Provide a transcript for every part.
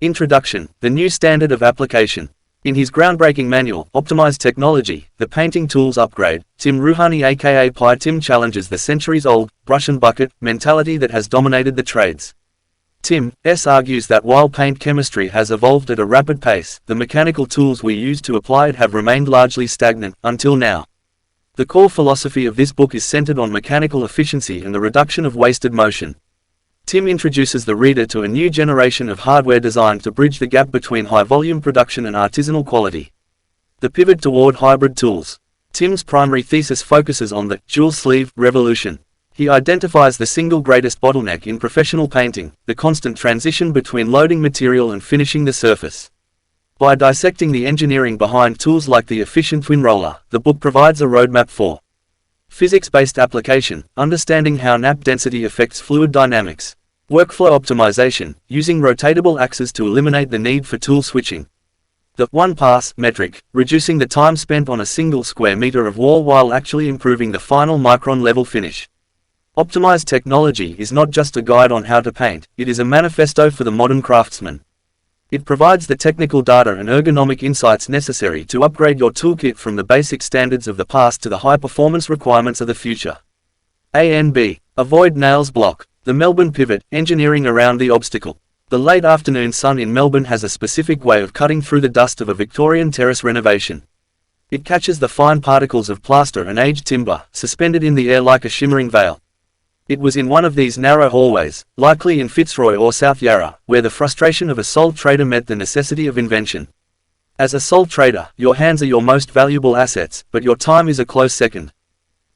Introduction, the new standard of application. In his groundbreaking manual, Optimise Technology, the Painting Tools Upgrade, Tim Ruhani aka Pi Tim challenges the centuries-old, brush and bucket, mentality that has dominated the trades. Tim argues that while paint chemistry has evolved at a rapid pace, the mechanical tools we use to apply it have remained largely stagnant, until now. The core philosophy of this book is centered on mechanical efficiency and the reduction of wasted motion. Tim introduces the reader to a new generation of hardware designed to bridge the gap between high-volume production and artisanal quality. The pivot toward hybrid tools. Tim's primary thesis focuses on the dual-sleeve revolution. He identifies the single greatest bottleneck in professional painting, the constant transition between loading material and finishing the surface. By dissecting the engineering behind tools like the efficient twin roller, the book provides a roadmap for physics-based application, understanding how nap density affects fluid dynamics. Workflow optimization, using rotatable axes to eliminate the need for tool switching. The one-pass metric, reducing the time spent on a single square meter of wall while actually improving the final micron-level finish. Optimise Technology is not just a guide on how to paint, it is a manifesto for the modern craftsman. It provides the technical data and ergonomic insights necessary to upgrade your toolkit from the basic standards of the past to the high-performance requirements of the future. A and B. Avoid nails block. The Melbourne pivot, engineering around the obstacle. The late afternoon sun in Melbourne has a specific way of cutting through the dust of a Victorian terrace renovation. It catches the fine particles of plaster and aged timber, suspended in the air like a shimmering veil. It was in one of these narrow hallways, likely in Fitzroy or South Yarra, where the frustration of a sole trader met the necessity of invention. As a sole trader, your hands are your most valuable assets, but your time is a close second.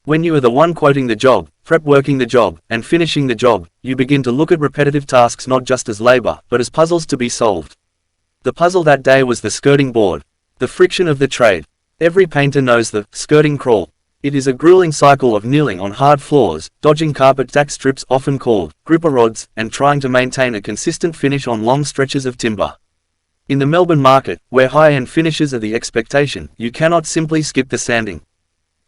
When you are the one quoting the job, prep working the job, and finishing the job, you begin to look at repetitive tasks not just as labor, but as puzzles to be solved. The puzzle that day was the skirting board. The friction of the trade. Every painter knows the skirting crawl. It is a grueling cycle of kneeling on hard floors, dodging carpet tack strips often called gripper rods, and trying to maintain a consistent finish on long stretches of timber. In the Melbourne market, where high-end finishes are the expectation, you cannot simply skip the sanding.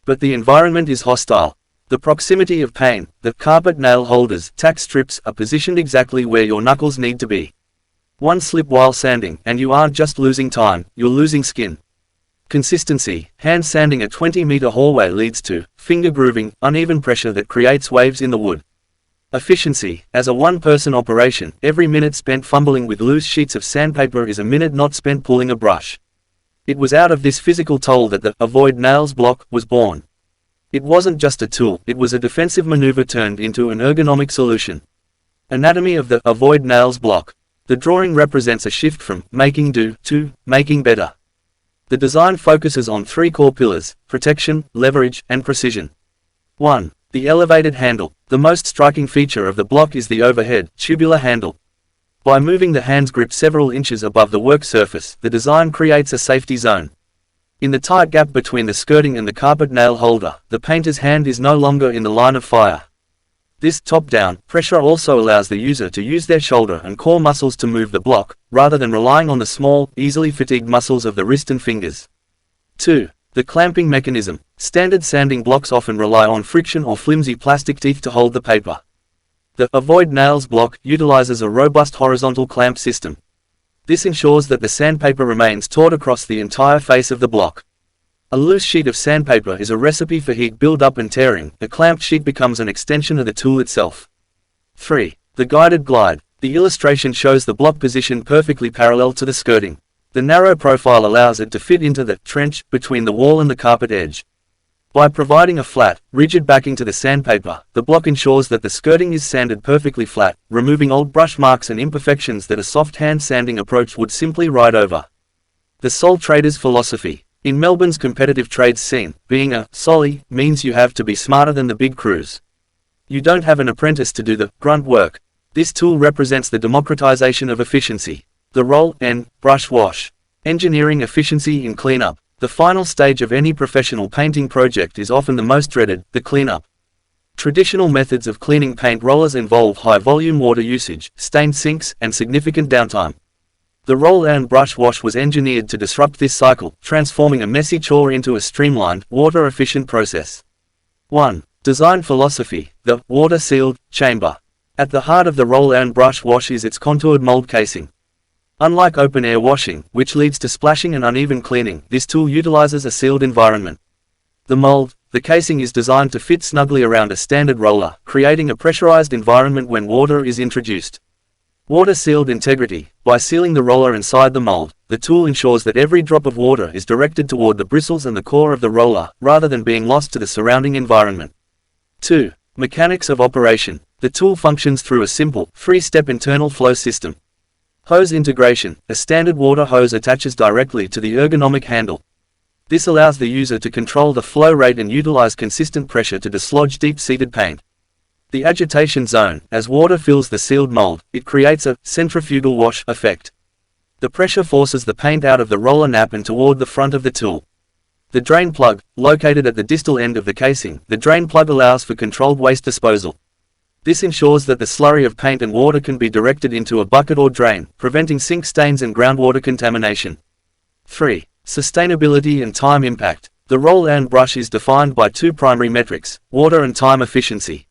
But the environment is hostile. The proximity of pain, the carpet nail holders, tack strips are positioned exactly where your knuckles need to be. One slip while sanding, and you aren't just losing time, you're losing skin. Consistency. Hand sanding a 20-meter hallway leads to finger grooving, uneven pressure that creates waves in the wood. Efficiency. As a one-person operation, every minute spent fumbling with loose sheets of sandpaper is a minute not spent pulling a brush. It was out of this physical toll that the avoid nails block was born. It wasn't just a tool, it was a defensive maneuver turned into an ergonomic solution. Anatomy of the avoid nails block. The drawing represents a shift from making do to making better. The design focuses on three core pillars: protection, leverage, and precision. 1. The elevated handle. The most striking feature of the block is the overhead, tubular handle. By moving the hand's grip several inches above the work surface, the design creates a safety zone. In the tight gap between the skirting and the carpet nail holder, the painter's hand is no longer in the line of fire. This top-down pressure also allows the user to use their shoulder and core muscles to move the block, rather than relying on the small, easily fatigued muscles of the wrist and fingers. 2. The clamping mechanism. Standard sanding blocks often rely on friction or flimsy plastic teeth to hold the paper. The avoid nails block utilizes a robust horizontal clamp system. This ensures that the sandpaper remains taut across the entire face of the block. A loose sheet of sandpaper is a recipe for heat build-up and tearing. The clamped sheet becomes an extension of the tool itself. 3. The guided glide. The illustration shows the block positioned perfectly parallel to the skirting. The narrow profile allows it to fit into the trench between the wall and the carpet edge. By providing a flat, rigid backing to the sandpaper, the block ensures that the skirting is sanded perfectly flat, removing old brush marks and imperfections that a soft hand sanding approach would simply ride over. The sole trader's philosophy. In Melbourne's competitive trades scene, being a solly means you have to be smarter than the big crews. You don't have an apprentice to do the grunt work. This tool represents the democratization of efficiency. The roll and brush wash. Engineering efficiency in cleanup. The final stage of any professional painting project is often the most dreaded, the cleanup. Traditional methods of cleaning paint rollers involve high-volume water usage, stained sinks, and significant downtime. The roll and brush wash was engineered to disrupt this cycle, transforming a messy chore into a streamlined, water-efficient process. 1. Design philosophy. The water-sealed chamber. At the heart of the roll and brush wash is its contoured mold casing. Unlike open-air washing, which leads to splashing and uneven cleaning, this tool utilizes a sealed environment. The mold, the casing is designed to fit snugly around a standard roller, creating a pressurized environment when water is introduced. Water-sealed integrity. By sealing the roller inside the mold, the tool ensures that every drop of water is directed toward the bristles and the core of the roller, rather than being lost to the surrounding environment. 2. Mechanics of operation. The tool functions through a simple, three-step internal flow system. Hose integration. A standard water hose attaches directly to the ergonomic handle. This allows the user to control the flow rate and utilize consistent pressure to dislodge deep-seated paint. The agitation zone. As water fills the sealed mold, it creates a centrifugal wash effect. The pressure forces the paint out of the roller nap and toward the front of the tool. The drain plug, located at the distal end of the casing. The drain plug allows for controlled waste disposal. This ensures that the slurry of paint and water can be directed into a bucket or drain, preventing sink stains and groundwater contamination. 3. Sustainability and time impact. The roll-and brush is defined by two primary metrics, water and time efficiency.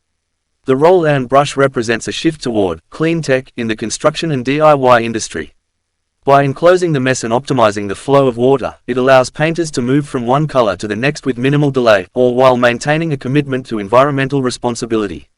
The roll-and brush represents a shift toward clean tech in the construction and DIY industry. By enclosing the mess and optimizing the flow of water, it allows painters to move from one color to the next with minimal delay, all while maintaining a commitment to environmental responsibility.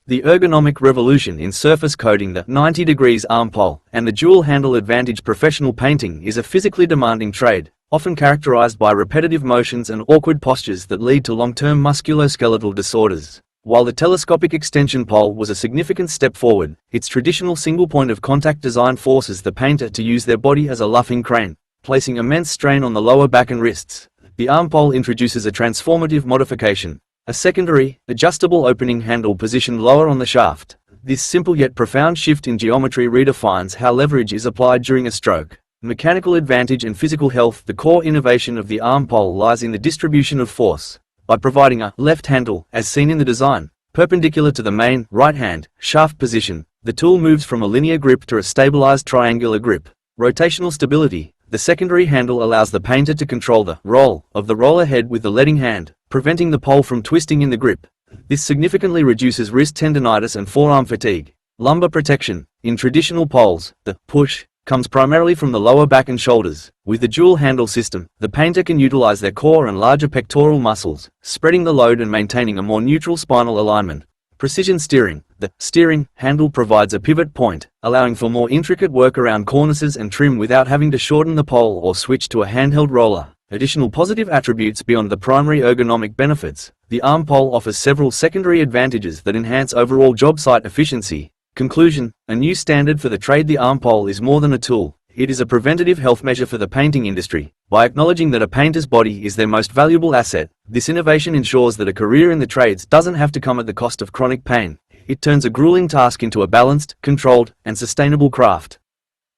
The ergonomic revolution in surface coating. The 90 degrees arm pole and the dual handle advantage. Professional painting is a physically demanding trade, often characterized by repetitive motions and awkward postures that lead to long-term musculoskeletal disorders. While the telescopic extension pole was a significant step forward, its traditional single point of contact design forces the painter to use their body as a luffing crane, placing immense strain on the lower back and wrists. The arm pole introduces a transformative modification, a secondary, adjustable opening handle positioned lower on the shaft. This simple yet profound shift in geometry redefines how leverage is applied during a stroke. Mechanical advantage and physical health. The core innovation of the arm pole lies in the distribution of force. By providing a left handle, as seen in the design, perpendicular to the main right hand shaft position, the tool moves from a linear grip to a stabilized triangular grip. Rotational stability. The secondary handle allows the painter to control the roll of the roller head with the leading hand, preventing the pole from twisting in the grip. This significantly reduces wrist tendinitis and forearm fatigue. Lumbar protection. In traditional poles, the push comes primarily from the lower back and shoulders. With the dual handle system, the painter can utilize their core and larger pectoral muscles, spreading the load and maintaining a more neutral spinal alignment. Precision steering. The steering handle provides a pivot point, allowing for more intricate work around cornices and trim without having to shorten the pole or switch to a handheld roller. Additional positive attributes beyond the primary ergonomic benefits. The arm pole offers several secondary advantages that enhance overall job site efficiency. Conclusion. A new standard for the trade. The arm pole is more than a tool. It is a preventative health measure for the painting industry. By acknowledging that a painter's body is their most valuable asset, this innovation ensures that a career in the trades doesn't have to come at the cost of chronic pain. It turns a grueling task into a balanced, controlled, and sustainable craft.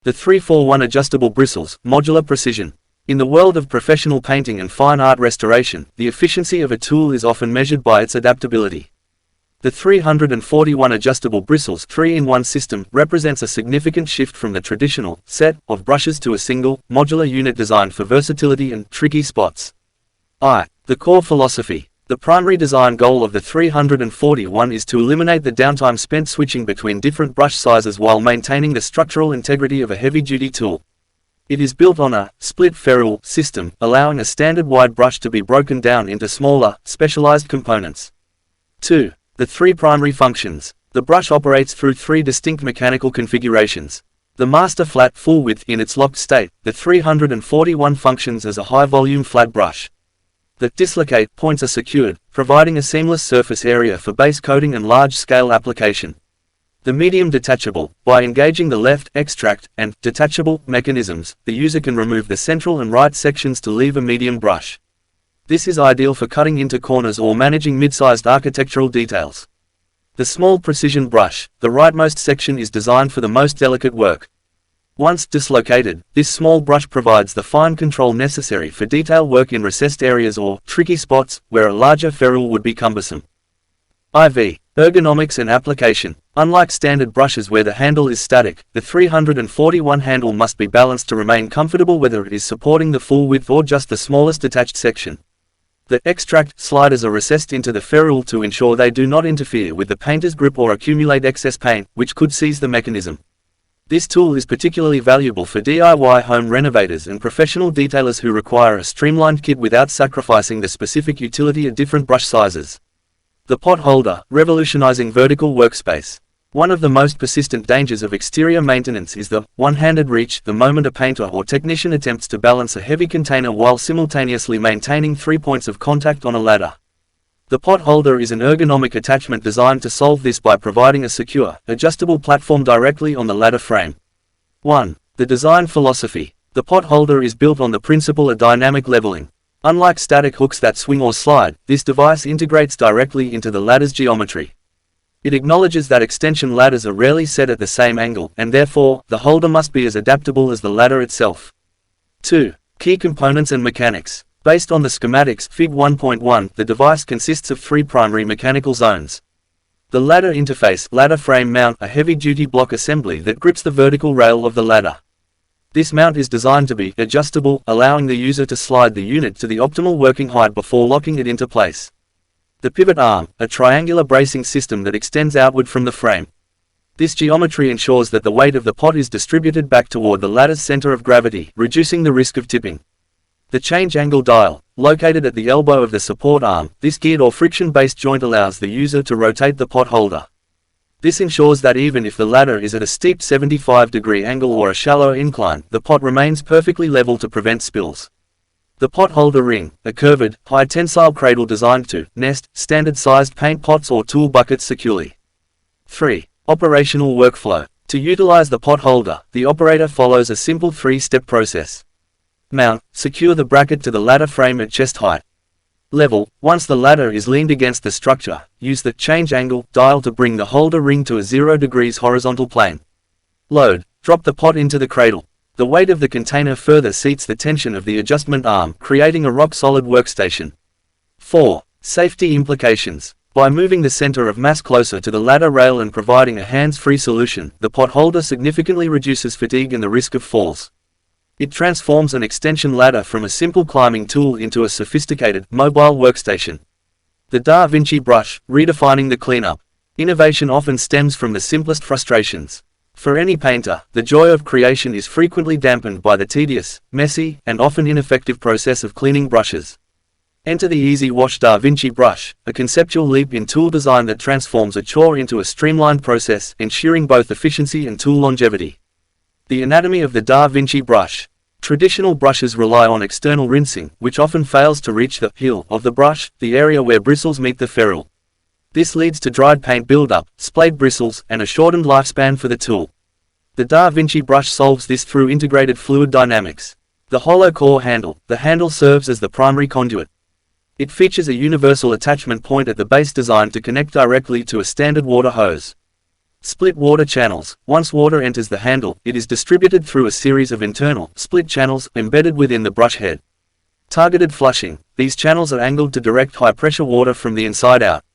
The 3-4-1 adjustable bristles, modular precision. In the world of professional painting and fine art restoration, the efficiency of a tool is often measured by its adaptability. The 341 adjustable bristles 3-in-1 system represents a significant shift from the traditional set of brushes to a single, modular unit designed for versatility and tricky spots. The core philosophy. The primary design goal of the 341 is to eliminate the downtime spent switching between different brush sizes while maintaining the structural integrity of a heavy-duty tool. It is built on a split ferrule system, allowing a standard wide brush to be broken down into smaller, specialized components. 2. The three primary functions. The brush operates through three distinct mechanical configurations. The master flat full width. In its locked state, the 341 functions as a high-volume flat brush. The dislocate points are secured, providing a seamless surface area for base coating and large-scale application. The medium detachable. By engaging the left, extract, and detachable mechanisms, the user can remove the central and right sections to leave a medium brush. This is ideal for cutting into corners or managing mid-sized architectural details. The small precision brush. The rightmost section is designed for the most delicate work. Once dislocated, this small brush provides the fine control necessary for detail work in recessed areas or tricky spots where a larger ferrule would be cumbersome. Ergonomics and application. Unlike standard brushes where the handle is static, the 341 handle must be balanced to remain comfortable whether it is supporting the full width or just the smallest detached section. The extract sliders are recessed into the ferrule to ensure they do not interfere with the painter's grip or accumulate excess paint, which could seize the mechanism. This tool is particularly valuable for DIY home renovators and professional detailers who require a streamlined kit without sacrificing the specific utility of different brush sizes. The pot holder, revolutionizing vertical workspace. One of the most persistent dangers of exterior maintenance is the one-handed reach the moment a painter or technician attempts to balance a heavy container while simultaneously maintaining 3 points of contact on a ladder. The pot holder is an ergonomic attachment designed to solve this by providing a secure, adjustable platform directly on the ladder frame. 1. The design philosophy. The pot holder is built on the principle of dynamic leveling. Unlike static hooks that swing or slide, this device integrates directly into the ladder's geometry. It acknowledges that extension ladders are rarely set at the same angle, and therefore, the holder must be as adaptable as the ladder itself. 2. Key components and mechanics. Based on the schematics Fig 1.1, the device consists of 3 primary mechanical zones. The ladder interface, ladder frame mount, a heavy-duty block assembly that grips the vertical rail of the ladder. This mount is designed to be adjustable, allowing the user to slide the unit to the optimal working height before locking it into place. The pivot arm, a triangular bracing system that extends outward from the frame. This geometry ensures that the weight of the pot is distributed back toward the ladder's center of gravity, reducing the risk of tipping. The change angle dial, located at the elbow of the support arm, this geared or friction-based joint allows the user to rotate the pot holder. This ensures that even if the ladder is at a steep 75-degree angle or a shallow incline, the pot remains perfectly level to prevent spills. The pot holder ring, a curved, high-tensile cradle designed to nest standard-sized paint pots or tool buckets securely. 3. Operational workflow. To utilize the pot holder, the operator follows a simple 3-step process. Mount. Secure the bracket to the ladder frame at chest height. Level. Once the ladder is leaned against the structure, use the change angle dial to bring the holder ring to a 0 degrees horizontal plane. Load. Drop the pot into the cradle. The weight of the container further seats the tension of the adjustment arm, creating a rock-solid workstation. 4. Safety implications. By moving the center of mass closer to the ladder rail and providing a hands-free solution, the pot holder significantly reduces fatigue and the risk of falls. It transforms an extension ladder from a simple climbing tool into a sophisticated, mobile workstation. The Da Vinci brush, redefining the cleanup. Innovation often stems from the simplest frustrations. For any painter, the joy of creation is frequently dampened by the tedious, messy, and often ineffective process of cleaning brushes. Enter the Easy Wash Da Vinci brush, a conceptual leap in tool design that transforms a chore into a streamlined process, ensuring both efficiency and tool longevity. The anatomy of the Da Vinci brush. Traditional brushes rely on external rinsing, which often fails to reach the heel of the brush, the area where bristles meet the ferrule. This leads to dried paint buildup, splayed bristles, and a shortened lifespan for the tool. The Da Vinci brush solves this through integrated fluid dynamics. The hollow core handle. The handle serves as the primary conduit. It features a universal attachment point at the base designed to connect directly to a standard water hose. Split water channels. Once water enters the handle, it is distributed through a series of internal, split channels, embedded within the brush head. Targeted flushing. These channels are angled to direct high-pressure water from the inside out.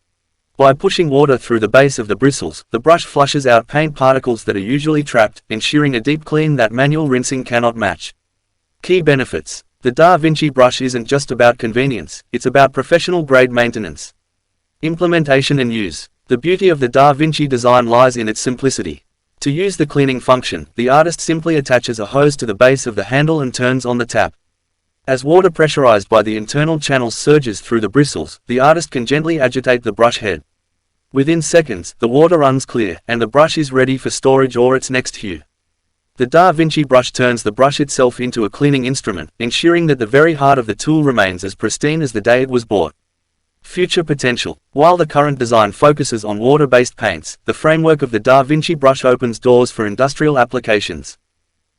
By pushing water through the base of the bristles, the brush flushes out paint particles that are usually trapped, ensuring a deep clean that manual rinsing cannot match. Key benefits. The Da Vinci brush isn't just about convenience, it's about professional-grade maintenance. Implementation and use. The beauty of the Da Vinci design lies in its simplicity. To use the cleaning function, the artist simply attaches a hose to the base of the handle and turns on the tap. As water pressurized by the internal channels surges through the bristles, the artist can gently agitate the brush head. Within seconds, the water runs clear, and the brush is ready for storage or its next hue. The Da Vinci brush turns the brush itself into a cleaning instrument, ensuring that the very heart of the tool remains as pristine as the day it was bought. Future potential. While the current design focuses on water-based paints, the framework of the Da Vinci brush opens doors for industrial applications.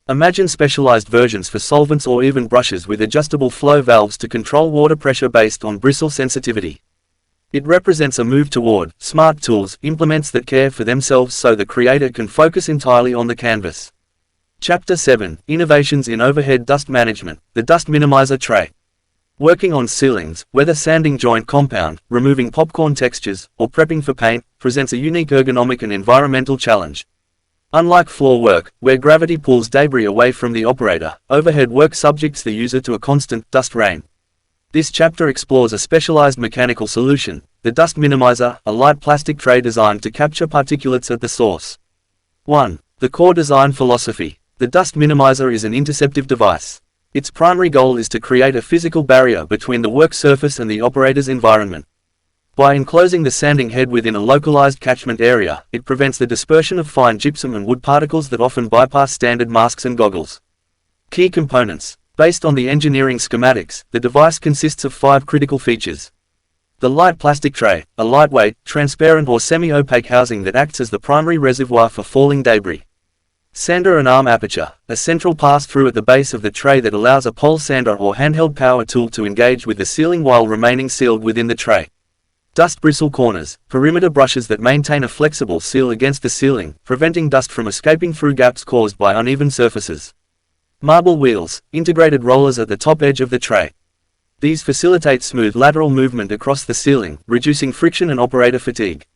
Imagine specialized versions for solvents or even brushes with adjustable flow valves to control water pressure based on bristle sensitivity. It represents a move toward smart tools, implements that care for themselves so the creator can focus entirely on the canvas. Chapter 7. Innovations in Overhead Dust Management. The Dust Minimizer Tray. Working on ceilings, whether sanding joint compound, removing popcorn textures, or prepping for paint, presents a unique ergonomic and environmental challenge. Unlike floor work, where gravity pulls debris away from the operator, overhead work subjects the user to a constant dust rain. This chapter explores a specialized mechanical solution, the Dust Minimizer, a light plastic tray designed to capture particulates at the source. 1. The core design philosophy. The dust minimizer is an interceptive device. Its primary goal is to create a physical barrier between the work surface and the operator's environment. By enclosing the sanding head within a localized catchment area, it prevents the dispersion of fine gypsum and wood particles that often bypass standard masks and goggles. Key components. Based on the engineering schematics, the device consists of 5 critical features. The light plastic tray, a lightweight, transparent or semi-opaque housing that acts as the primary reservoir for falling debris. Sander and arm aperture, a central pass-through at the base of the tray that allows a pole sander or handheld power tool to engage with the ceiling while remaining sealed within the tray. Dust bristle corners, perimeter brushes that maintain a flexible seal against the ceiling, preventing dust from escaping through gaps caused by uneven surfaces. Marble wheels, integrated rollers at the top edge of the tray. These facilitate smooth lateral movement across the ceiling, reducing friction and operator fatigue.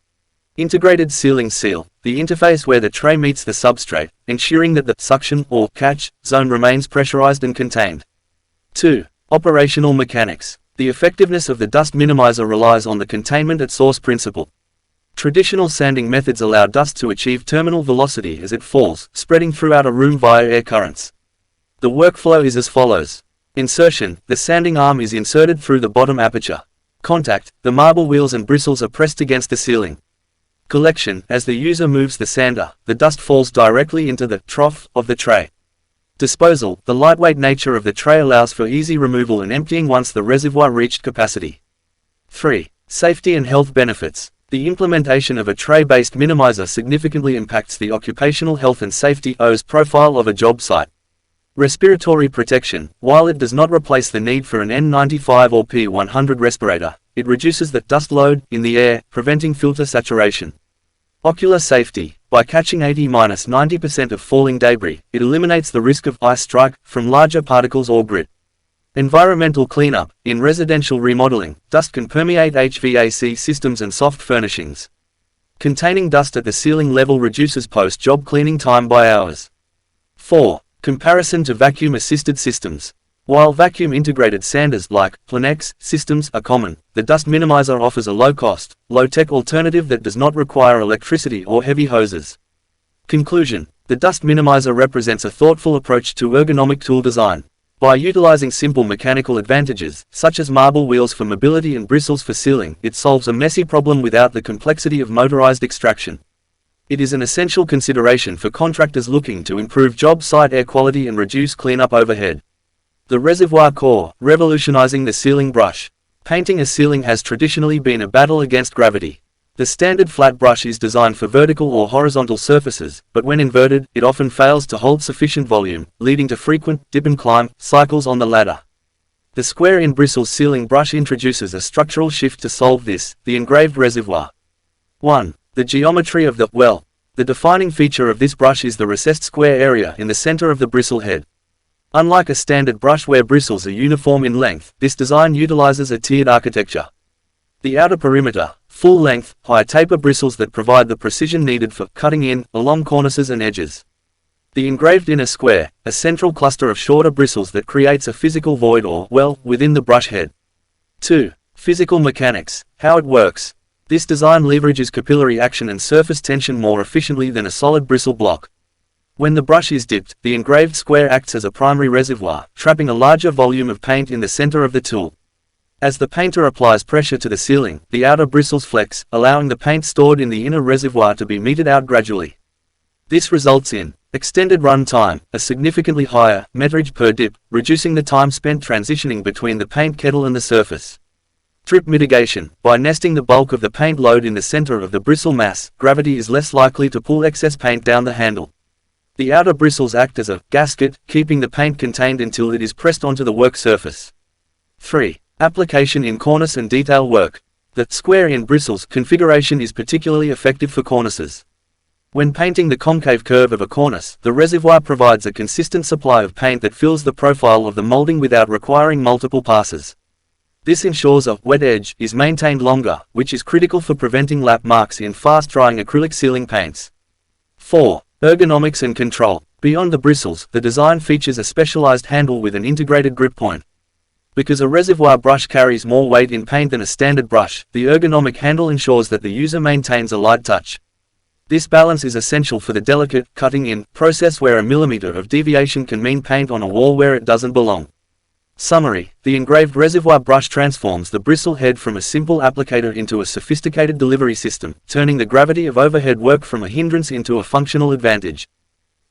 Integrated ceiling seal, the interface where the tray meets the substrate, ensuring that the suction or catch zone remains pressurized and contained. 2. Operational mechanics. The effectiveness of the dust minimizer relies on the containment at source principle. Traditional sanding methods allow dust to achieve terminal velocity as it falls, spreading throughout a room via air currents. The workflow is as follows. Insertion, the sanding arm is inserted through the bottom aperture. Contact, the marble wheels and bristles are pressed against the ceiling. Collection, as the user moves the sander, the dust falls directly into the trough of the tray. Disposal, the lightweight nature of the tray allows for easy removal and emptying once the reservoir reached capacity. 3. Safety and health benefits. The implementation of a tray-based minimizer significantly impacts the occupational health and safety profile of a job site. Respiratory protection. While it does not replace the need for an N95 or P100 respirator, it reduces the dust load in the air, preventing filter saturation. Ocular safety. By catching 80–90% of falling debris, it eliminates the risk of eye strike from larger particles or grit. Environmental cleanup. In residential remodeling, dust can permeate HVAC systems and soft furnishings. Containing dust at the ceiling level reduces post-job cleaning time by hours. 4. Comparison to vacuum-assisted systems. While vacuum-integrated sanders like Plenex systems are common, the dust minimizer offers a low-cost, low-tech alternative that does not require electricity or heavy hoses. Conclusion. The dust minimizer represents a thoughtful approach to ergonomic tool design. By utilizing simple mechanical advantages, such as marble wheels for mobility and bristles for sealing, it solves a messy problem without the complexity of motorized extraction. It is an essential consideration for contractors looking to improve job site air quality and reduce cleanup overhead. The reservoir core, revolutionizing the ceiling brush. Painting a ceiling has traditionally been a battle against gravity. The standard flat brush is designed for vertical or horizontal surfaces, but when inverted, it often fails to hold sufficient volume, leading to frequent dip-and-climb cycles on the ladder. The square-in bristle ceiling brush introduces a structural shift to solve this, the engraved reservoir. 1. The geometry of the well. The defining feature of this brush is the recessed square area in the center of the bristle head. Unlike a standard brush where bristles are uniform in length, this design utilizes a tiered architecture. The outer perimeter, full-length, high taper bristles that provide the precision needed for cutting in, along cornices and edges. The engraved inner square, a central cluster of shorter bristles that creates a physical void or well within the brush head. 2. Physical mechanics, how it works. This design leverages capillary action and surface tension more efficiently than a solid bristle block. When the brush is dipped, the engraved square acts as a primary reservoir, trapping a larger volume of paint in the center of the tool. As the painter applies pressure to the ceiling, the outer bristles flex, allowing the paint stored in the inner reservoir to be meted out gradually. This results in extended run time, a significantly higher meterage per dip, reducing the time spent transitioning between the paint kettle and the surface. Drip mitigation. By nesting the bulk of the paint load in the center of the bristle mass, gravity is less likely to pull excess paint down the handle. The outer bristles act as a gasket, keeping the paint contained until it is pressed onto the work surface. 3. Application in cornice and detail work. The square-in bristles configuration is particularly effective for cornices. When painting the concave curve of a cornice, the reservoir provides a consistent supply of paint that fills the profile of the molding without requiring multiple passes. This ensures a wet edge is maintained longer, which is critical for preventing lap marks in fast-drying acrylic ceiling paints. 4. Ergonomics and control. Beyond the bristles, the design features a specialized handle with an integrated grip point. Because a reservoir brush carries more weight in paint than a standard brush, the ergonomic handle ensures that the user maintains a light touch. This balance is essential for the delicate, cutting-in process where a millimeter of deviation can mean paint on a wall where it doesn't belong. Summary: the engraved reservoir brush transforms the bristle head from a simple applicator into a sophisticated delivery system, turning the gravity of overhead work from a hindrance into a functional advantage.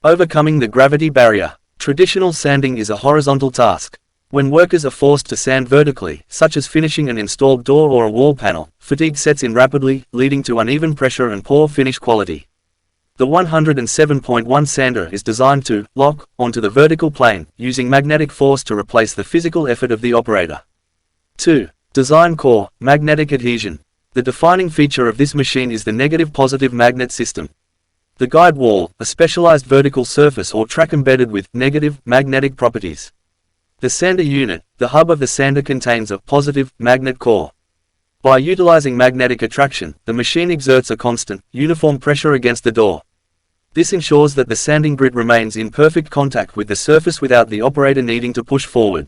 Overcoming the gravity barrier. Traditional sanding is a horizontal task. When workers are forced to sand vertically, such as finishing an installed door or a wall panel, fatigue sets in rapidly, leading to uneven pressure and poor finish quality. The 107.1 sander is designed to lock onto the vertical plane, using magnetic force to replace the physical effort of the operator. 2. Design core, magnetic adhesion. The defining feature of this machine is the negative-positive magnet system. The guide wall, a specialized vertical surface or track embedded with negative magnetic properties. The sander unit, the hub of the sander, contains a positive magnet core. By utilizing magnetic attraction, the machine exerts a constant, uniform pressure against the door. This ensures that the sanding grit remains in perfect contact with the surface without the operator needing to push forward.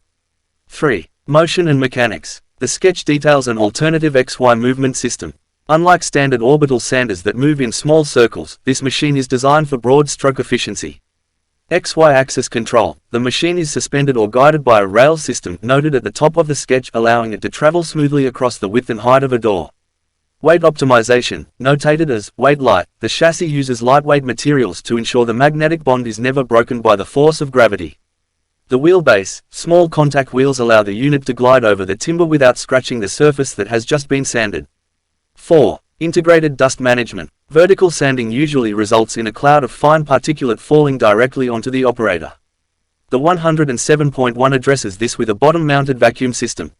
3. Motion and mechanics. The sketch details an alternative XY movement system. Unlike standard orbital sanders that move in small circles, this machine is designed for broad stroke efficiency. XY axis control. The machine is suspended or guided by a rail system noted at the top of the sketch, allowing it to travel smoothly across the width and height of a door. Weight optimization, notated as weight light. The chassis uses lightweight materials to ensure the magnetic bond is never broken by the force of gravity. The wheelbase, small contact wheels allow the unit to glide over the timber without scratching the surface that has just been sanded. 4. Integrated dust management. Vertical sanding usually results in a cloud of fine particulate falling directly onto the operator. The 107.1 addresses this with a bottom-mounted vacuum system.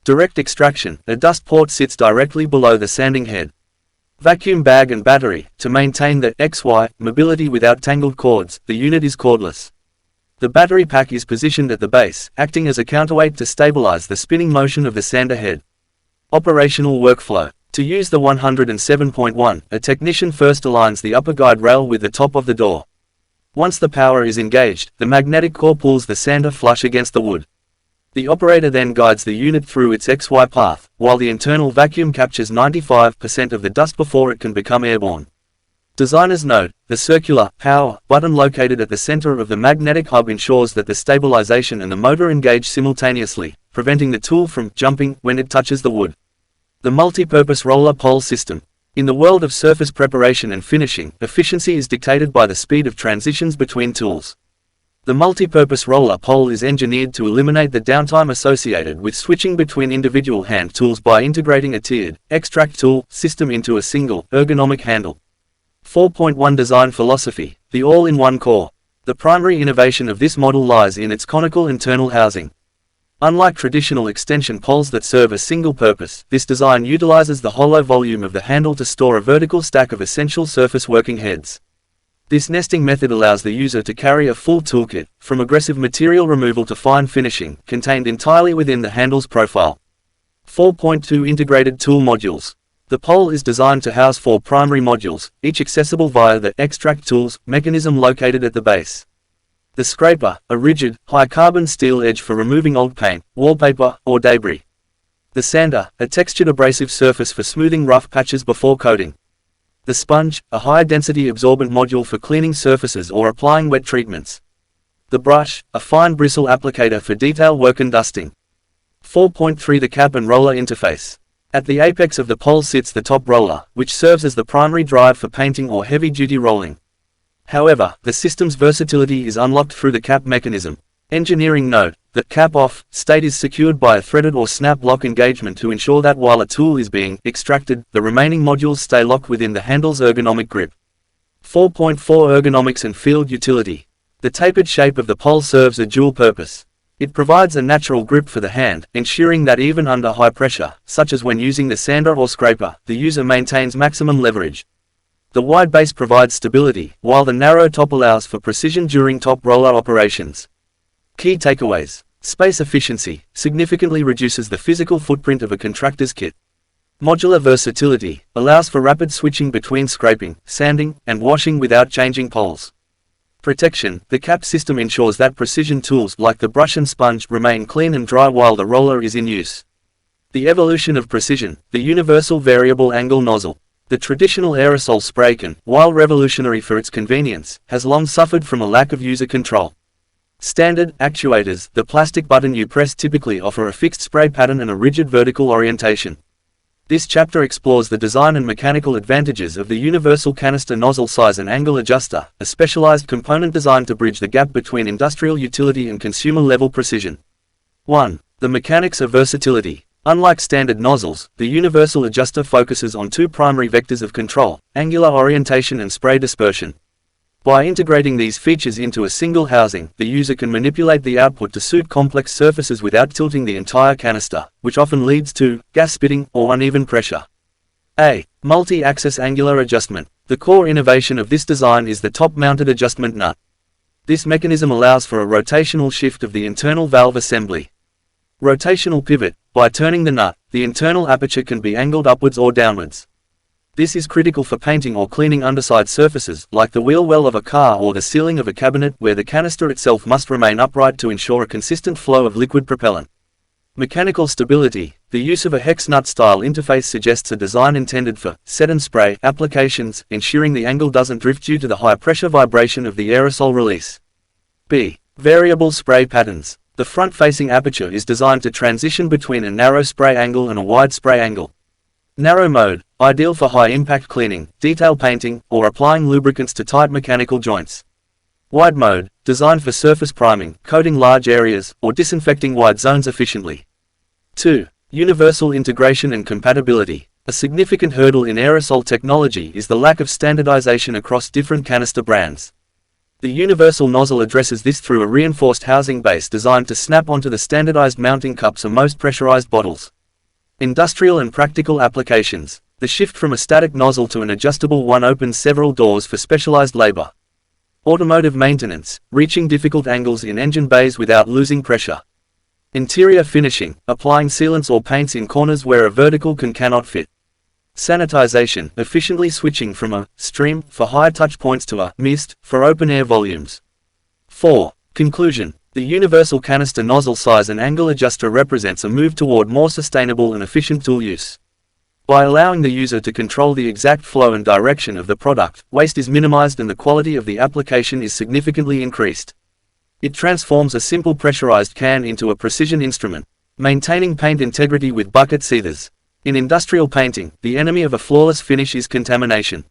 Direct extraction. A dust port sits directly below the sanding head. Vacuum bag and battery. To maintain the XY mobility without tangled cords, the unit is cordless. The battery pack is positioned at the base, acting as a counterweight to stabilize the spinning motion of the sander head. Operational workflow. To use the 107.1, a technician first aligns the upper guide rail with the top of the door. Once the power is engaged, the magnetic core pulls the sander flush against the wood. The operator then guides the unit through its XY path, while the internal vacuum captures 95% of the dust before it can become airborne. Designers note, the circular power button located at the center of the magnetic hub ensures that the stabilization and the motor engage simultaneously, preventing the tool from jumping when it touches the wood. The multipurpose roller pole system. In the world of surface preparation and finishing, efficiency is dictated by the speed of transitions between tools. The multipurpose roller pole is engineered to eliminate the downtime associated with switching between individual hand tools by integrating a tiered extract tool system into a single ergonomic handle. 4.1 Design philosophy. The all-in-one core. The primary innovation of this model lies in its conical internal housing. Unlike traditional extension poles that serve a single purpose, this design utilizes the hollow volume of the handle to store a vertical stack of essential surface working heads. This nesting method allows the user to carry a full toolkit, from aggressive material removal to fine finishing, contained entirely within the handle's profile. 4.2 Integrated tool modules. The pole is designed to house 4 primary modules, each accessible via the extract tools mechanism located at the base. The scraper, a rigid, high-carbon steel edge for removing old paint, wallpaper, or debris. The sander, a textured abrasive surface for smoothing rough patches before coating. The sponge, a high-density absorbent module for cleaning surfaces or applying wet treatments. The brush, a fine bristle applicator for detail work and dusting. 4.3 The cap and roller interface. At the apex of the pole sits the top roller, which serves as the primary drive for painting or heavy-duty rolling. However, the system's versatility is unlocked through the cap mechanism. Engineering note: the cap-off state is secured by a threaded or snap lock engagement to ensure that while a tool is being extracted, the remaining modules stay locked within the handle's ergonomic grip. 4.4 Ergonomics and field utility. The tapered shape of the pole serves a dual purpose. It provides a natural grip for the hand, ensuring that even under high pressure, such as when using the sander or scraper, the user maintains maximum leverage. The wide base provides stability, while the narrow top allows for precision during top roller operations. Key takeaways. Space efficiency significantly reduces the physical footprint of a contractor's kit. Modular versatility allows for rapid switching between scraping, sanding, and washing without changing poles. Protection. The cap system ensures that precision tools like the brush and sponge remain clean and dry while the roller is in use. The evolution of precision. The universal variable angle nozzle. The traditional aerosol spray can, while revolutionary for its convenience, has long suffered from a lack of user control. Standard actuators, the plastic button you press, typically offer a fixed spray pattern and a rigid vertical orientation. This chapter explores the design and mechanical advantages of the universal canister nozzle size and angle adjuster, a specialized component designed to bridge the gap between industrial utility and consumer-level precision. 1. The mechanics of versatility. Unlike standard nozzles, the universal adjuster focuses on two primary vectors of control: angular orientation and spray dispersion. By integrating these features into a single housing, the user can manipulate the output to suit complex surfaces without tilting the entire canister, which often leads to gas spitting or uneven pressure. A. Multi-axis angular adjustment. The core innovation of this design is the top-mounted adjustment nut. This mechanism allows for a rotational shift of the internal valve assembly. Rotational pivot. By turning the nut, the internal aperture can be angled upwards or downwards. This is critical for painting or cleaning underside surfaces, like the wheel well of a car or the ceiling of a cabinet, where the canister itself must remain upright to ensure a consistent flow of liquid propellant. Mechanical stability. The use of a hex nut style interface suggests a design intended for set and spray applications, ensuring the angle doesn't drift due to the high pressure vibration of the aerosol release. B. Variable spray patterns. The front-facing aperture is designed to transition between a narrow spray angle and a wide spray angle. Narrow mode, ideal for high-impact cleaning, detail painting, or applying lubricants to tight mechanical joints. Wide mode, designed for surface priming, coating large areas, or disinfecting wide zones efficiently. 2. Universal integration and compatibility. A significant hurdle in aerosol technology is the lack of standardization across different canister brands. The universal nozzle addresses this through a reinforced housing base designed to snap onto the standardized mounting cups of most pressurized bottles. Industrial and practical applications. The shift from a static nozzle to an adjustable one opens several doors for specialized labor. Automotive maintenance, reaching difficult angles in engine bays without losing pressure. Interior finishing, applying sealants or paints in corners where a vertical cannot fit. Sanitization, efficiently switching from a stream for high touch points to a mist for open air volumes. 4. Conclusion. The universal canister nozzle size and angle adjuster represents a move toward more sustainable and efficient tool use. By allowing the user to control the exact flow and direction of the product, waste is minimized and the quality of the application is significantly increased. It transforms a simple pressurized can into a precision instrument, maintaining paint integrity with bucket seethers. In industrial painting, the enemy of a flawless finish is contamination.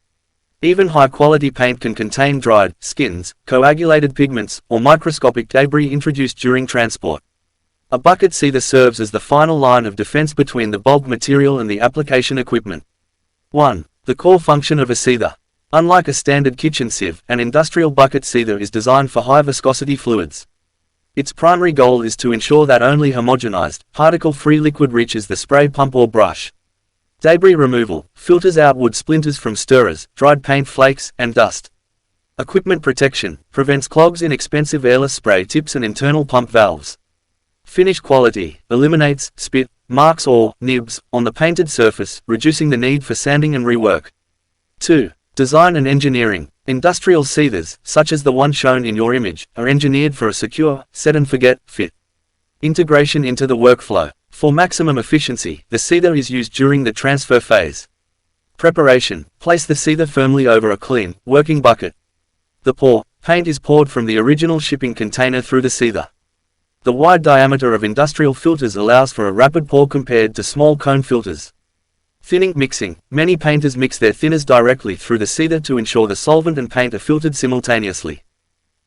Even high-quality paint can contain dried skins, coagulated pigments, or microscopic debris introduced during transport. A bucket seether serves as the final line of defense between the bulk material and the application equipment. 1. The core function of a seether. Unlike a standard kitchen sieve, an industrial bucket seether is designed for high-viscosity fluids. Its primary goal is to ensure that only homogenized, particle-free liquid reaches the spray pump or brush. Debris removal filters out wood splinters from stirrers, dried paint flakes, and dust. Equipment protection prevents clogs in expensive airless spray tips and internal pump valves. Finish quality eliminates spit, marks or nibs on the painted surface, reducing the need for sanding and rework. 2. Design and engineering. Industrial seethers, such as the one shown in your image, are engineered for a secure, set-and-forget fit. Integration into the workflow. For maximum efficiency, the seether is used during the transfer phase. Preparation. Place the seether firmly over a clean, working bucket. The pour. Paint is poured from the original shipping container through the seether. The wide diameter of industrial filters allows for a rapid pour compared to small cone filters. Thinning mixing. Many painters mix their thinners directly through the seether to ensure the solvent and paint are filtered simultaneously.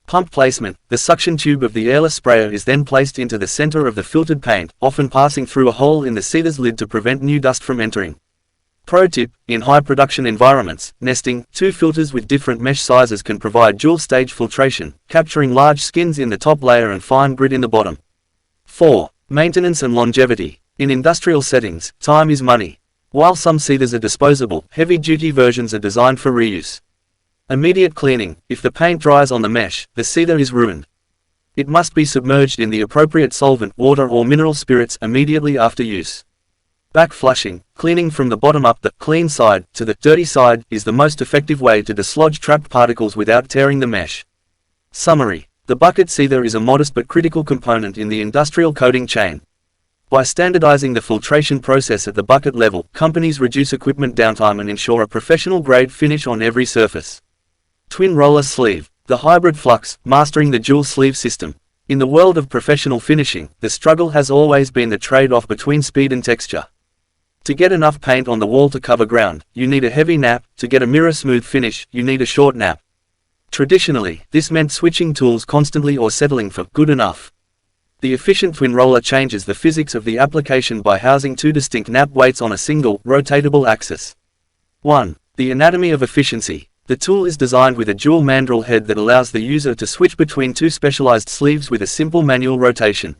Pump placement. The suction tube of the airless sprayer is then placed into the center of the filtered paint, often passing through a hole in the seether's lid to prevent new dust from entering. Pro tip: in high production environments, nesting two filters with different mesh sizes can provide dual-stage filtration, capturing large skins in the top layer and fine grit in the bottom. 4. Maintenance and longevity. In industrial settings, time is money. While some seethers are disposable, heavy-duty versions are designed for reuse. Immediate cleaning. If the paint dries on the mesh, the seether is ruined. It must be submerged in the appropriate solvent, water or mineral spirits immediately after use. Back flushing. Cleaning from the bottom up, the clean side to the dirty side, is the most effective way to dislodge trapped particles without tearing the mesh. Summary. The bucket seether is a modest but critical component in the industrial coating chain. By standardizing the filtration process at the bucket level, companies reduce equipment downtime and ensure a professional-grade finish on every surface. Twin roller sleeve. The hybrid flux, mastering the dual sleeve system. In the world of professional finishing, the struggle has always been the trade-off between speed and texture. To get enough paint on the wall to cover ground, you need a heavy nap. To get a mirror-smooth finish, you need a short nap. Traditionally, this meant switching tools constantly or settling for good enough. The efficient twin roller changes the physics of the application by housing two distinct nap weights on a single, rotatable axis. 1. The anatomy of efficiency. The tool is designed with a dual mandrel head that allows the user to switch between two specialized sleeves with a simple manual rotation.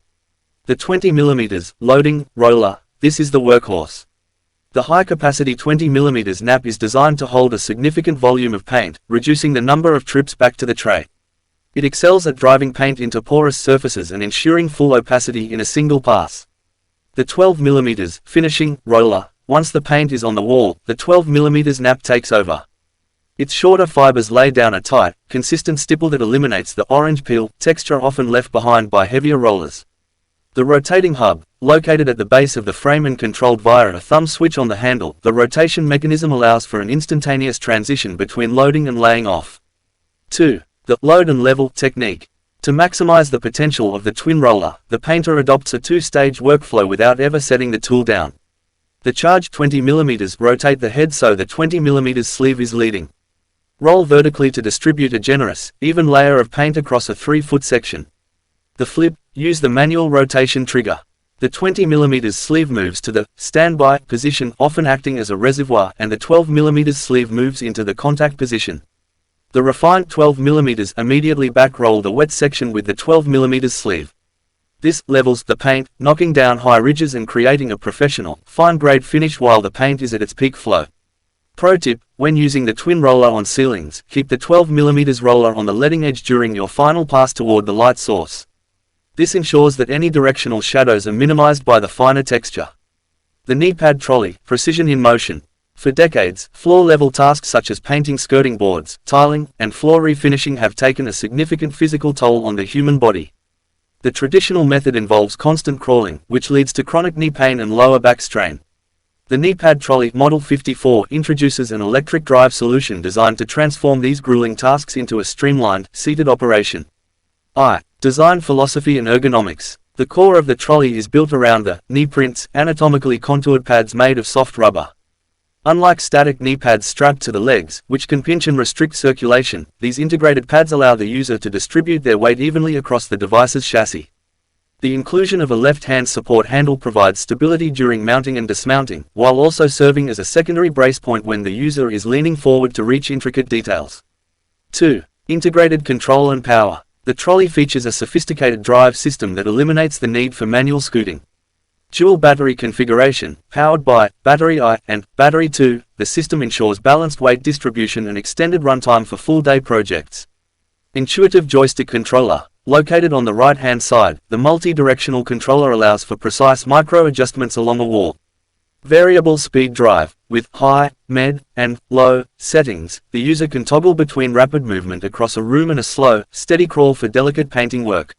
The 20mm loading roller. This is the workhorse. The high-capacity 20mm nap is designed to hold a significant volume of paint, reducing the number of trips back to the tray. It excels at driving paint into porous surfaces and ensuring full opacity in a single pass. The 12mm finishing roller. Once the paint is on the wall, the 12mm nap takes over. Its shorter fibers lay down a tight, consistent stipple that eliminates the orange peel texture often left behind by heavier rollers. The rotating hub, located at the base of the frame and controlled via a thumb switch on the handle, the rotation mechanism allows for an instantaneous transition between loading and laying off. 2. The load and level technique. To maximize the potential of the twin roller, the painter adopts a two-stage workflow without ever setting the tool down. The charged 20mm rotate the head so the 20mm sleeve is leading. Roll vertically to distribute a generous, even layer of paint across a 3-foot section. The flip, use the manual rotation trigger. The 20mm sleeve moves to the standby position, often acting as a reservoir, and the 12mm sleeve moves into the contact position. The refined 12mm immediately back-roll the wet section with the 12mm sleeve. This levels the paint, knocking down high ridges and creating a professional, fine-grade finish while the paint is at its peak flow. Pro tip: when using the twin roller on ceilings, keep the 12mm roller on the leading edge during your final pass toward the light source. This ensures that any directional shadows are minimized by the finer texture. The knee pad trolley, precision in motion. For decades, floor-level tasks such as painting skirting boards, tiling, and floor refinishing have taken a significant physical toll on the human body. The traditional method involves constant crawling, which leads to chronic knee pain and lower back strain. The knee pad trolley Model 54 introduces an electric drive solution designed to transform these grueling tasks into a streamlined, seated operation. Design philosophy and ergonomics. The core of the trolley is built around the knee prints, anatomically contoured pads made of soft rubber. Unlike static knee pads strapped to the legs, which can pinch and restrict circulation, these integrated pads allow the user to distribute their weight evenly across the device's chassis. The inclusion of a left-hand support handle provides stability during mounting and dismounting, while also serving as a secondary brace point when the user is leaning forward to reach intricate details. 2. Integrated control and power. The trolley features a sophisticated drive system that eliminates the need for manual scooting. Dual battery configuration, powered by Battery I and Battery II, the system ensures balanced weight distribution and extended runtime for full-day projects. Intuitive joystick controller. Located on the right-hand side, the multi-directional controller allows for precise micro-adjustments along a wall. Variable speed drive. With high, med, and low settings, the user can toggle between rapid movement across a room and a slow, steady crawl for delicate painting work.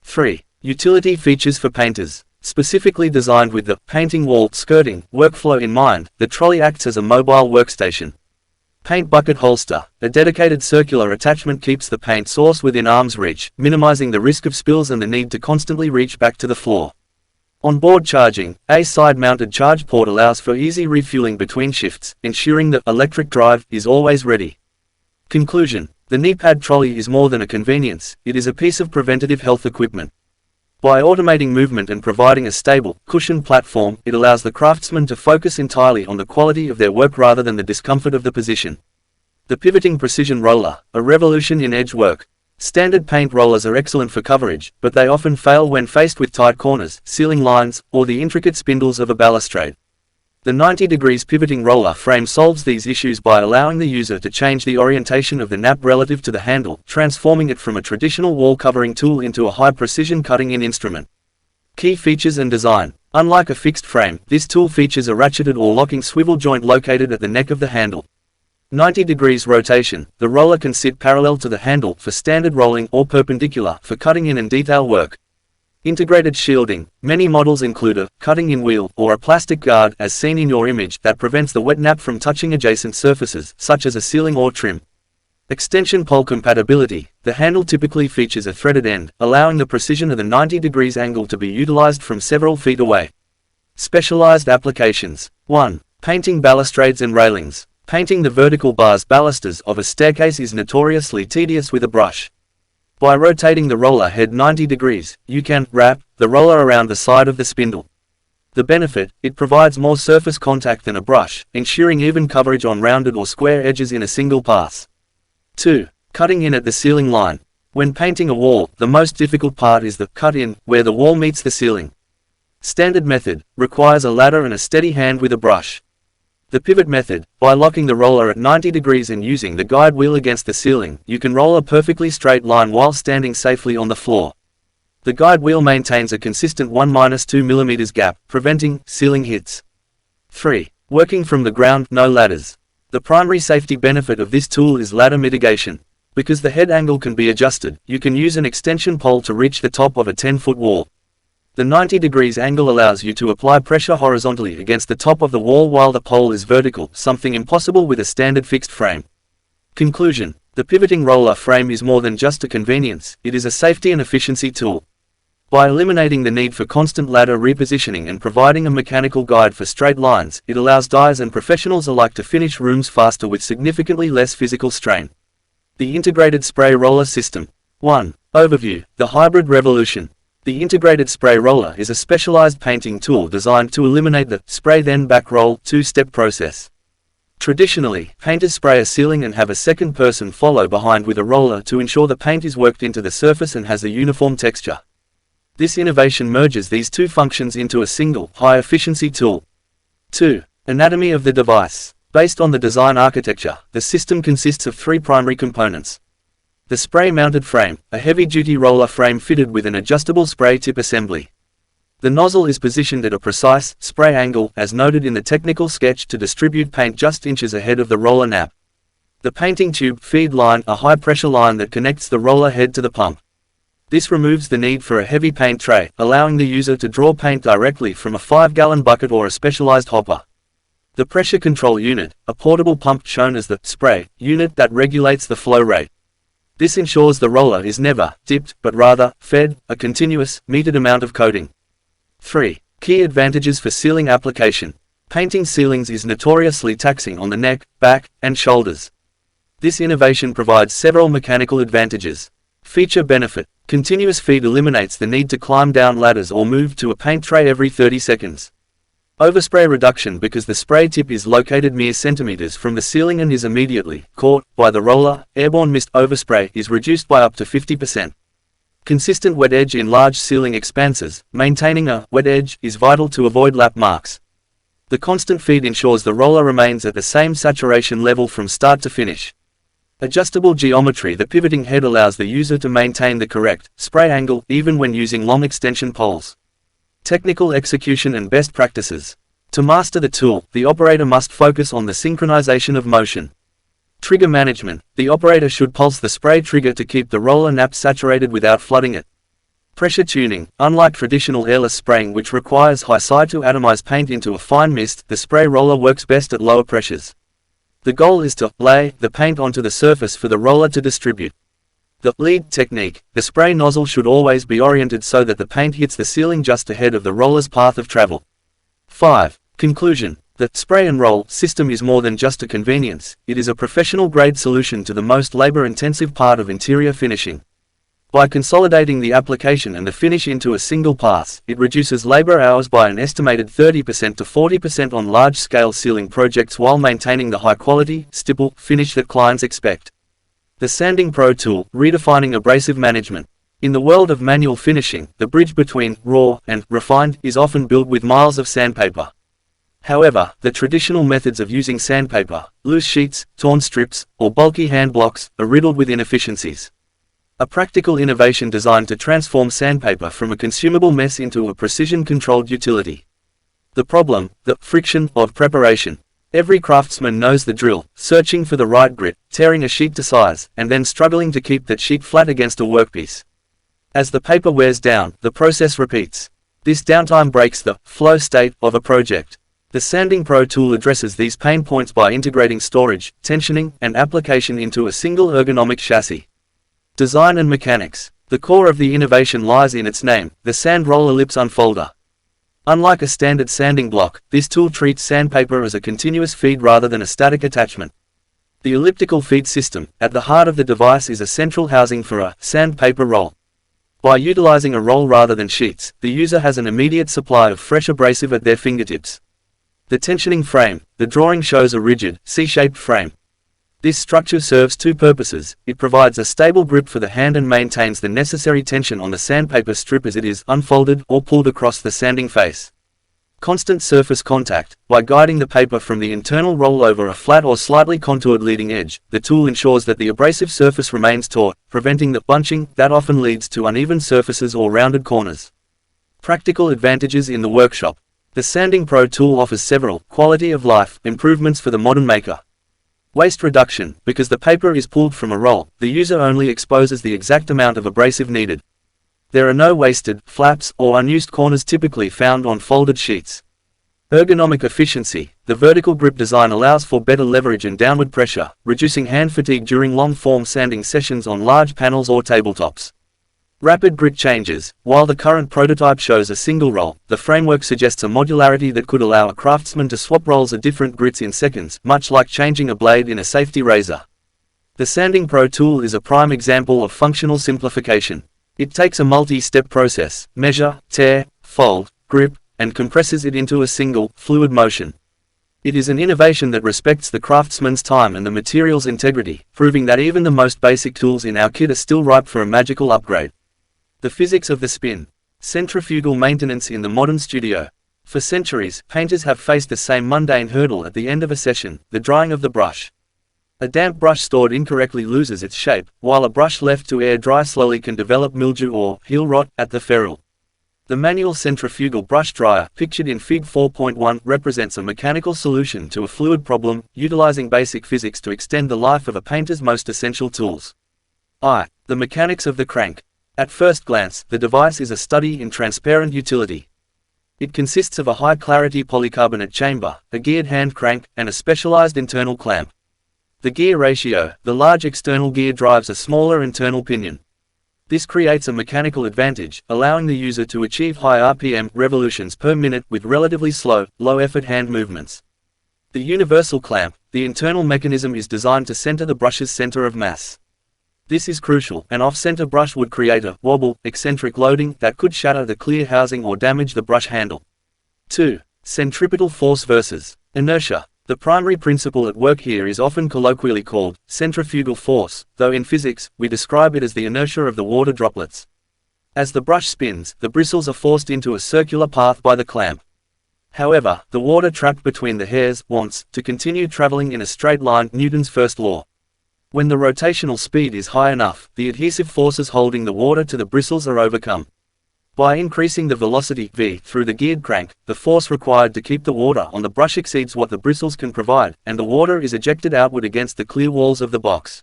3. Utility features for painters. Specifically designed with the painting wall skirting workflow in mind, the trolley acts as a mobile workstation. Paint bucket holster. A dedicated circular attachment keeps the paint source within arm's reach, minimizing the risk of spills and the need to constantly reach back to the floor. On-board charging. A side-mounted charge port allows for easy refueling between shifts, ensuring the electric drive is always ready. Conclusion. The knee pad trolley is more than a convenience, it is a piece of preventative health equipment. By automating movement and providing a stable, cushioned platform, it allows the craftsman to focus entirely on the quality of their work rather than the discomfort of the position. The pivoting precision roller, a revolution in edge work. Standard paint rollers are excellent for coverage, but they often fail when faced with tight corners, ceiling lines, or the intricate spindles of a balustrade. The 90 degrees pivoting roller frame solves these issues by allowing the user to change the orientation of the nap relative to the handle, transforming it from a traditional wall covering tool into a high-precision cutting-in instrument. Key features and design. Unlike a fixed frame, this tool features a ratcheted or locking swivel joint located at the neck of the handle. 90 degrees rotation. The roller can sit parallel to the handle for standard rolling or perpendicular for cutting in and detail work. Integrated shielding. Many models include a cutting-in wheel or a plastic guard, as seen in your image, that prevents the wet nap from touching adjacent surfaces, such as a ceiling or trim. Extension pole compatibility. The handle typically features a threaded end, allowing the precision of the 90 degrees angle to be utilized from several feet away. Specialized applications. 1. Painting balustrades and railings. Painting the vertical bars balusters of a staircase is notoriously tedious with a brush. By rotating the roller head 90 degrees, you can wrap the roller around the side of the spindle. The benefit: it provides more surface contact than a brush, ensuring even coverage on rounded or square edges in a single pass. 2. Cutting in at the ceiling line. When painting a wall, the most difficult part is the cut-in, where the wall meets the ceiling. Standard method requires a ladder and a steady hand with a brush. The pivot method: by locking the roller at 90 degrees and using the guide wheel against the ceiling, you can roll a perfectly straight line while standing safely on the floor. The guide wheel maintains a consistent 1–2 mm gap, preventing ceiling hits. 3. Working from the ground, no ladders. The primary safety benefit of this tool is ladder mitigation. Because the head angle can be adjusted, you can use an extension pole to reach the top of a 10-foot wall. The 90 degrees angle allows you to apply pressure horizontally against the top of the wall while the pole is vertical, something impossible with a standard fixed frame. Conclusion: the pivoting roller frame is more than just a convenience, it is a safety and efficiency tool. By eliminating the need for constant ladder repositioning and providing a mechanical guide for straight lines, it allows dyers and professionals alike to finish rooms faster with significantly less physical strain. The integrated spray roller system. 1. Overview: the hybrid revolution. The integrated spray roller is a specialized painting tool designed to eliminate the spray then back roll two-step process. Traditionally, painters spray a ceiling and have a second person follow behind with a roller to ensure the paint is worked into the surface and has a uniform texture. This innovation merges these two functions into a single, high-efficiency tool. 2. Anatomy of the device. Based on the design architecture, the system consists of three primary components. The spray-mounted frame, a heavy-duty roller frame fitted with an adjustable spray tip assembly. The nozzle is positioned at a precise, spray angle, as noted in the technical sketch, to distribute paint just inches ahead of the roller nap. The painting tube feed line, a high-pressure line that connects the roller head to the pump. This removes the need for a heavy paint tray, allowing the user to draw paint directly from a 5-gallon bucket or a specialized hopper. The pressure control unit, a portable pump shown as the spray unit that regulates the flow rate. This ensures the roller is never dipped, but rather fed a continuous, metered amount of coating. 3. Key advantages for ceiling application. Painting ceilings is notoriously taxing on the neck, back, and shoulders. This innovation provides several mechanical advantages. Feature benefit: continuous feed eliminates the need to climb down ladders or move to a paint tray every 30 seconds. Overspray reduction: because the spray tip is located mere centimeters from the ceiling and is immediately caught by the roller, airborne mist overspray is reduced by up to 50%. Consistent wet edge in large ceiling expanses. Maintaining a wet edge is vital to avoid lap marks. The constant feed ensures the roller remains at the same saturation level from start to finish. Adjustable geometry: the pivoting head allows the user to maintain the correct spray angle even when using long extension poles. Technical execution and best practices. To master the tool, the operator must focus on the synchronization of motion. Trigger management: the operator should pulse the spray trigger to keep the roller nap saturated without flooding it. Pressure tuning: unlike traditional airless spraying, which requires high side to atomize paint into a fine mist, the spray roller works best at lower pressures. The goal is to lay the paint onto the surface for the roller to distribute. The lead technique: the spray nozzle should always be oriented so that the paint hits the ceiling just ahead of the roller's path of travel. 5. Conclusion: the spray and roll system is more than just a convenience, it is a professional-grade solution to the most labor-intensive part of interior finishing. By consolidating the application and the finish into a single pass, it reduces labor hours by an estimated 30% to 40% on large-scale ceiling projects while maintaining the high-quality, stipple finish that clients expect. The Sanding Pro tool, redefining abrasive management. In the world of manual finishing, the bridge between raw and refined is often built with miles of sandpaper. However, the traditional methods of using sandpaper, loose sheets, torn strips, or bulky hand blocks, are riddled with inefficiencies. A practical innovation designed to transform sandpaper from a consumable mess into a precision-controlled utility. The problem: the friction of preparation. Every craftsman knows the drill: searching for the right grit, tearing a sheet to size, and then struggling to keep that sheet flat against a workpiece. As the paper wears down, the process repeats. This downtime breaks the flow state of a project. The Sanding Pro tool addresses these pain points by integrating storage, tensioning, and application into a single ergonomic chassis. Design and mechanics. The core of the innovation lies in its name, the Sand Roll Ellipse Unfolder. Unlike a standard sanding block, this tool treats sandpaper as a continuous feed rather than a static attachment. The elliptical feed system, at the heart of the device, is a central housing for a sandpaper roll. By utilizing a roll rather than sheets, the user has an immediate supply of fresh abrasive at their fingertips. The tensioning frame. The drawing shows a rigid, C-shaped frame. This structure serves two purposes. It provides a stable grip for the hand and maintains the necessary tension on the sandpaper strip as it is unfolded or pulled across the sanding face. Constant surface contact. By guiding the paper from the internal roll over a flat or slightly contoured leading edge, the tool ensures that the abrasive surface remains taut, preventing the bunching that often leads to uneven surfaces or rounded corners. Practical advantages in the workshop. The Sanding Pro tool offers several quality of life improvements for the modern maker. Waste reduction. Because the paper is pulled from a roll, the user only exposes the exact amount of abrasive needed. There are no wasted flaps or unused corners typically found on folded sheets. Ergonomic efficiency. The vertical grip design allows for better leverage and downward pressure, reducing hand fatigue during long-form sanding sessions on large panels or tabletops. Rapid grit changes. While the current prototype shows a single roll, the framework suggests a modularity that could allow a craftsman to swap rolls of different grits in seconds, much like changing a blade in a safety razor. The Sanding Pro tool is a prime example of functional simplification. It takes a multi-step process, measure, tear, fold, grip, and compresses it into a single, fluid motion. It is an innovation that respects the craftsman's time and the material's integrity, proving that even the most basic tools in our kit are still ripe for a magical upgrade. The physics of the spin. Centrifugal maintenance in the modern studio. For centuries, painters have faced the same mundane hurdle at the end of a session, the drying of the brush. A damp brush stored incorrectly loses its shape, while a brush left to air dry slowly can develop mildew or heel rot at the ferrule. The manual centrifugal brush dryer, pictured in Fig 4.1, represents a mechanical solution to a fluid problem, utilizing basic physics to extend the life of a painter's most essential tools. The mechanics of the crank. At first glance, the device is a study in transparent utility. It consists of a high-clarity polycarbonate chamber, a geared hand crank, and a specialized internal clamp. The gear ratio. The large external gear drives a smaller internal pinion. This creates a mechanical advantage, allowing the user to achieve high RPM revolutions per minute with relatively slow, low-effort hand movements. The universal clamp. The internal mechanism is designed to center the brush's center of mass. This is crucial. An off-center brush would create a wobble, eccentric loading that could shatter the clear housing or damage the brush handle. 2. Centripetal force versus inertia. The primary principle at work here is often colloquially called centrifugal force, though in physics, we describe it as the inertia of the water droplets. As the brush spins, the bristles are forced into a circular path by the clamp. However, the water trapped between the hairs wants to continue traveling in a straight line, Newton's first law. When the rotational speed is high enough, the adhesive forces holding the water to the bristles are overcome. By increasing the velocity v through the geared crank, the force required to keep the water on the brush exceeds what the bristles can provide, and the water is ejected outward against the clear walls of the box.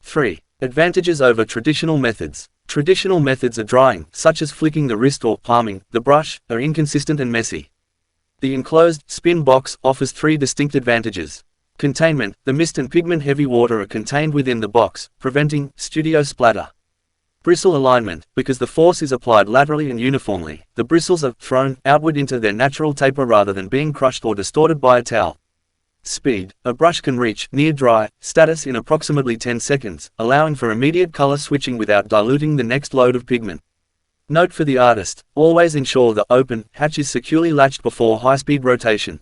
3. Advantages over traditional methods. Traditional methods of drying, such as flicking the wrist or palming the brush, are inconsistent and messy. The enclosed, spin box offers 3 distinct advantages. Containment. The mist and pigment-heavy water are contained within the box, preventing studio splatter. Bristle alignment. Because the force is applied laterally and uniformly, the bristles are thrown outward into their natural taper rather than being crushed or distorted by a towel. Speed. A brush can reach near dry status in approximately 10 seconds, allowing for immediate color switching without diluting the next load of pigment. Note for the artist: always ensure the open hatch is securely latched before high-speed rotation.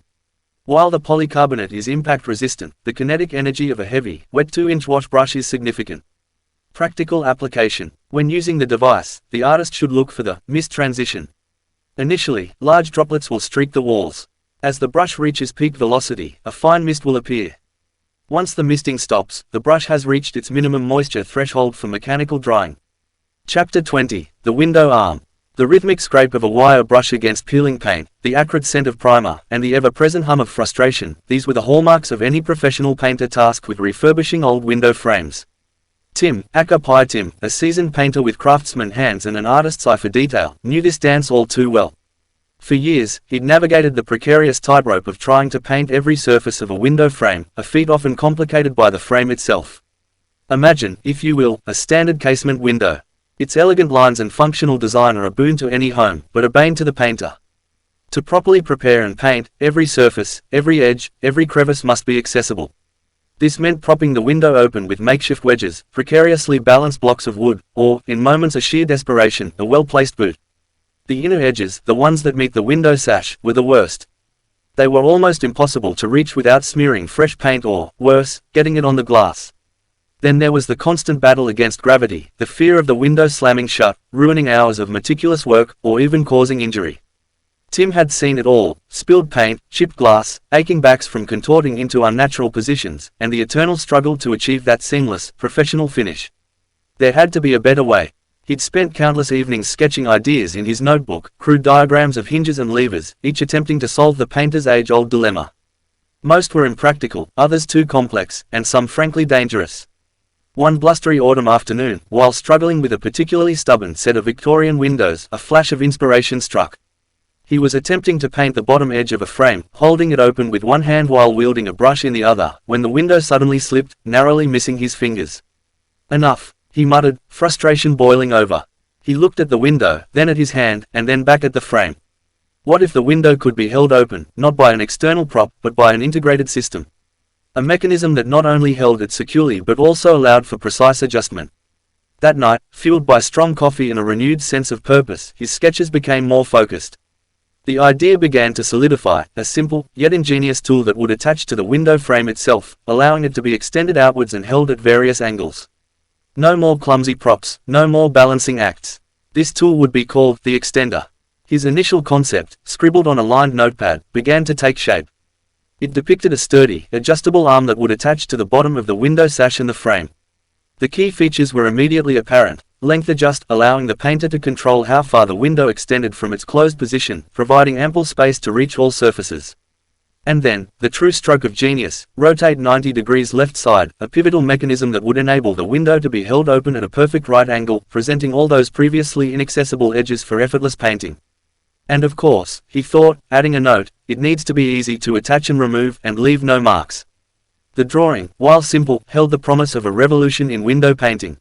While the polycarbonate is impact resistant, the kinetic energy of a heavy, wet 2-inch wash brush is significant. Practical application. When using the device, the artist should look for the mist transition. Initially, large droplets will streak the walls. As the brush reaches peak velocity, a fine mist will appear. Once the misting stops, the brush has reached its minimum moisture threshold for mechanical drying. Chapter 20. The window arm. The rhythmic scrape of a wire brush against peeling paint, the acrid scent of primer, and the ever-present hum of frustration, these were the hallmarks of any professional painter tasked with refurbishing old window frames. Tim, aka Tim, a seasoned painter with craftsman hands and an artist's eye for detail, knew this dance all too well. For years, he'd navigated the precarious tightrope of trying to paint every surface of a window frame, a feat often complicated by the frame itself. Imagine, if you will, a standard casement window. Its elegant lines and functional design are a boon to any home, but a bane to the painter. To properly prepare and paint, every surface, every edge, every crevice must be accessible. This meant propping the window open with makeshift wedges, precariously balanced blocks of wood, or, in moments of sheer desperation, a well-placed boot. The inner edges, the ones that meet the window sash, were the worst. They were almost impossible to reach without smearing fresh paint or, worse, getting it on the glass. Then there was the constant battle against gravity, the fear of the window slamming shut, ruining hours of meticulous work, or even causing injury. Tim had seen it all: spilled paint, chipped glass, aching backs from contorting into unnatural positions, and the eternal struggle to achieve that seamless, professional finish. There had to be a better way. He'd spent countless evenings sketching ideas in his notebook, crude diagrams of hinges and levers, each attempting to solve the painter's age-old dilemma. Most were impractical, others too complex, and some frankly dangerous. One blustery autumn afternoon, while struggling with a particularly stubborn set of Victorian windows, a flash of inspiration struck. He was attempting to paint the bottom edge of a frame, holding it open with one hand while wielding a brush in the other, when the window suddenly slipped, narrowly missing his fingers. "Enough," he muttered, frustration boiling over. He looked at the window, then at his hand, and then back at the frame. What if the window could be held open, not by an external prop, but by an integrated system? A mechanism that not only held it securely but also allowed for precise adjustment. That night, fueled by strong coffee and a renewed sense of purpose, his sketches became more focused. The idea began to solidify: a simple, yet ingenious tool that would attach to the window frame itself, allowing it to be extended outwards and held at various angles. No more clumsy props, no more balancing acts. This tool would be called the extender. His initial concept, scribbled on a lined notepad, began to take shape. It depicted a sturdy, adjustable arm that would attach to the bottom of the window sash and the frame. The key features were immediately apparent: length adjust, allowing the painter to control how far the window extended from its closed position, providing ample space to reach all surfaces. And then, the true stroke of genius: rotate 90 degrees left side, a pivotal mechanism that would enable the window to be held open at a perfect right angle, presenting all those previously inaccessible edges for effortless painting. And of course, he thought, adding a note, it needs to be easy to attach and remove, and leave no marks. The drawing, while simple, held the promise of a revolution in window painting.